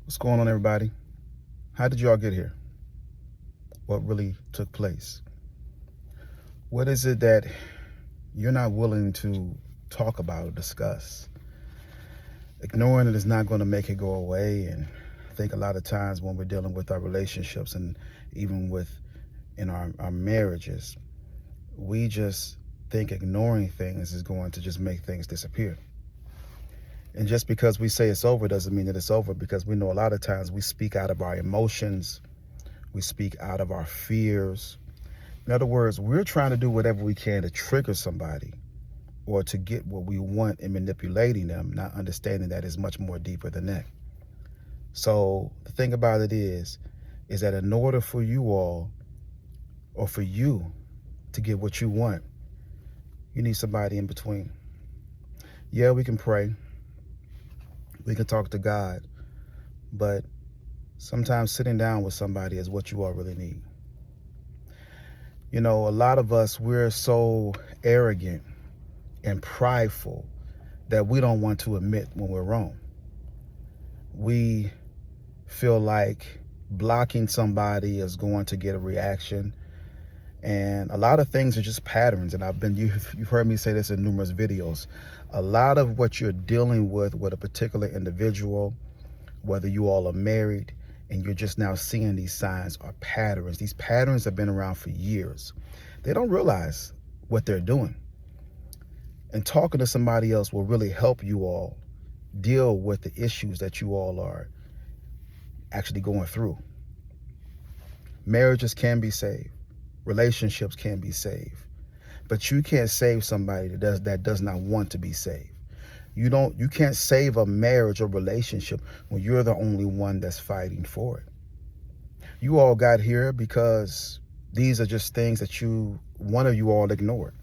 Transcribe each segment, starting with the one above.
What's going on, everybody? How did y'all get here? What really took place? What is it that you're not willing to talk about or discuss? Ignoring it is not going to make it go away. And I think a lot of times when we're dealing with our relationships and even in our marriages, we just think ignoring things is going to just make things disappear. And just because we say it's over doesn't mean that it's over, because we know a lot of times we speak out of our emotions, we speak out of our fears. In other words, we're trying to do whatever we can to trigger somebody or to get what we want in manipulating them, not understanding that it's much more deeper than that. So the thing about it is that in order for you all, or for you to get what you want, you need somebody in between. Yeah, we can pray, we can talk to God, but sometimes sitting down with somebody is what you all really need. You know, a lot of us, we're so arrogant and prideful that we don't want to admit when we're wrong. We feel like blocking somebody is going to get a reaction. And a lot of things are just patterns. And you've heard me say this in numerous videos. A lot of what you're dealing with a particular individual, whether you all are married and you're just now seeing these signs, are patterns. These patterns have been around for years. They don't realize what they're doing. And talking to somebody else will really help you all deal with the issues that you all are actually going through. Marriages can be saved. Relationships can be saved. But you can't save somebody that does not want to be saved. You can't save a marriage or relationship when you're the only one that's fighting for it. You all got here because these are just things that one of you all ignored.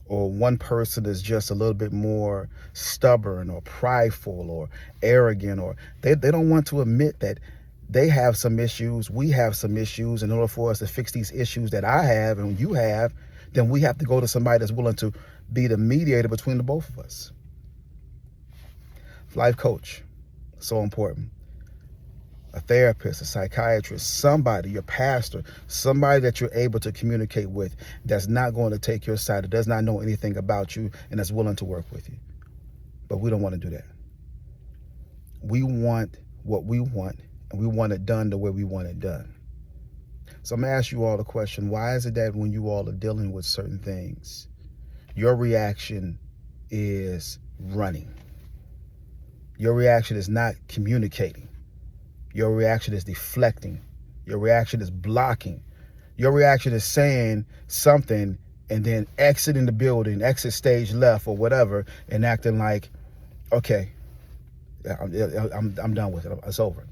Or one person is just a little bit more stubborn or prideful or arrogant, or they don't want to admit that they have some issues, we have some issues. In order for us to fix these issues that I have and you have, then we have to go to somebody that's willing to be the mediator between the both of us. Life coach, so important. A therapist, a psychiatrist, somebody, your pastor, somebody that you're able to communicate with that's not going to take your side, that does not know anything about you, and that's willing to work with you. But we don't want to do that. We want what we want, and we want it done the way we want it done. So I'm going to ask you all the question: why is it that when you all are dealing with certain things, your reaction is running? Your reaction is not communicating. Your reaction is deflecting. Your reaction is blocking. Your reaction is saying something and then exiting the building, exit stage left or whatever, and acting like, okay, I'm done with it. It's over.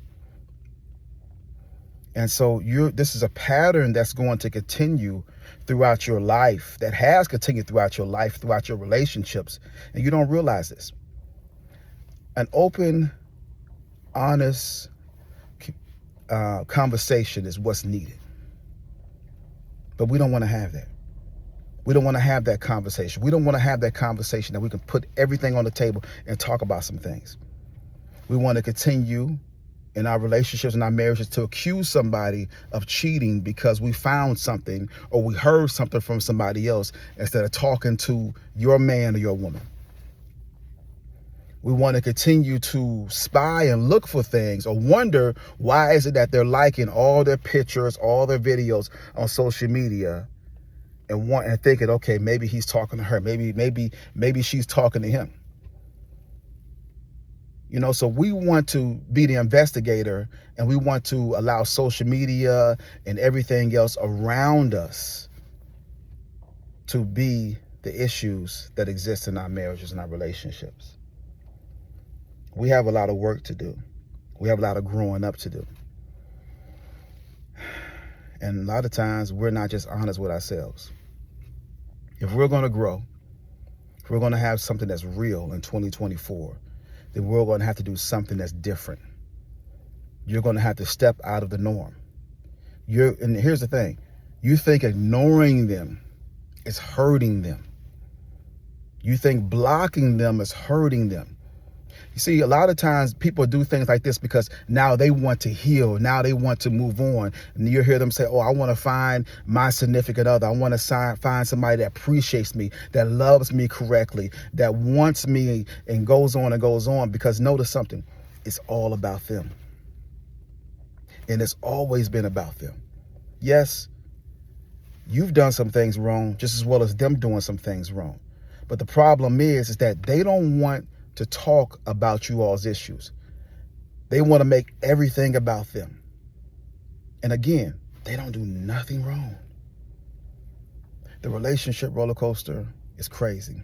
And so this is a pattern that's going to continue throughout your life, that has continued throughout your life, throughout your relationships, and you don't realize this. An open, honest conversation is what's needed. But we don't want to have that. We don't want to have that conversation. We don't want to have that conversation that we can put everything on the table and talk about some things. We want to continue in our relationships and our marriages to accuse somebody of cheating because we found something or we heard something from somebody else, instead of talking to your man or your woman. We want to continue to spy and look for things, or wonder why is it that they're liking all their pictures, all their videos on social media, and thinking, okay, maybe he's talking to her, maybe she's talking to him. You know, so we want to be the investigator, and we want to allow social media and everything else around us to be the issues that exist in our marriages and our relationships. We have a lot of work to do. We have a lot of growing up to do. And a lot of times we're not just honest with ourselves. If we're going to grow, if we're going to have something that's real in 2024, then we're going to have to do something that's different. You're going to have to step out of the norm. And here's the thing. You think ignoring them is hurting them. You think blocking them is hurting them. You see, a lot of times people do things like this because now they want to heal. Now they want to move on. And you hear them say, oh, I want to find my significant other. I want to find somebody that appreciates me, that loves me correctly, that wants me, and goes on and goes on. Because notice something, it's all about them. And it's always been about them. Yes, you've done some things wrong just as well as them doing some things wrong. But the problem is that they don't want to talk about you all's issues. They want to make everything about them. And again, they don't do nothing wrong. The relationship roller coaster is crazy.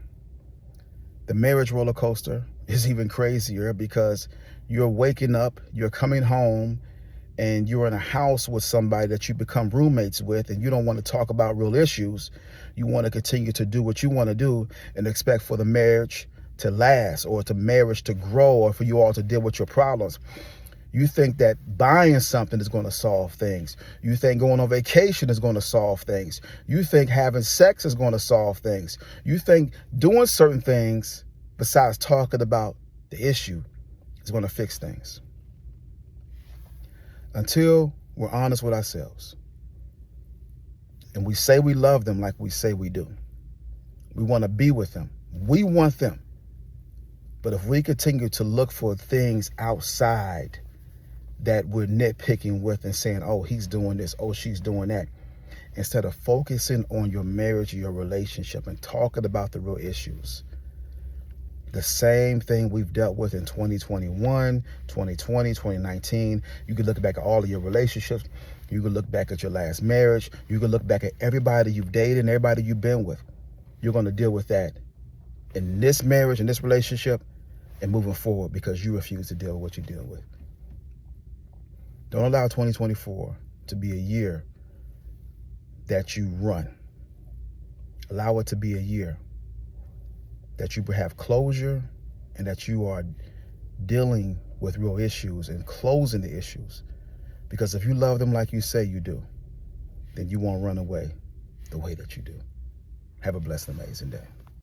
The marriage roller coaster is even crazier because you're waking up, you're coming home, and you're in a house with somebody that you become roommates with, and you don't want to talk about real issues. You want to continue to do what you want to do and expect for the marriage to last, or to marriage to grow, or for you all to deal with your problems. You think that buying something is going to solve things. You think going on vacation is going to solve things. You think having sex is going to solve things. You think doing certain things besides talking about the issue is going to fix things. Until we're honest with ourselves and we say we love them like we say we do. We want to be with them. We want them. But if we continue to look for things outside that we're nitpicking with and saying, oh, he's doing this, oh, she's doing that, instead of focusing on your marriage or your relationship and talking about the real issues, the same thing we've dealt with in 2021, 2020, 2019. You can look back at all of your relationships. You can look back at your last marriage. You can look back at everybody you've dated and everybody you've been with. You're going to deal with that in this marriage, in this relationship, and moving forward because you refuse to deal with what you deal with. Don't allow 2024 to be a year that you run. Allow it to be a year that you have closure and that you are dealing with real issues and closing the issues. Because if you love them like you say you do, then you won't run away the way that you do. Have a blessed, amazing day.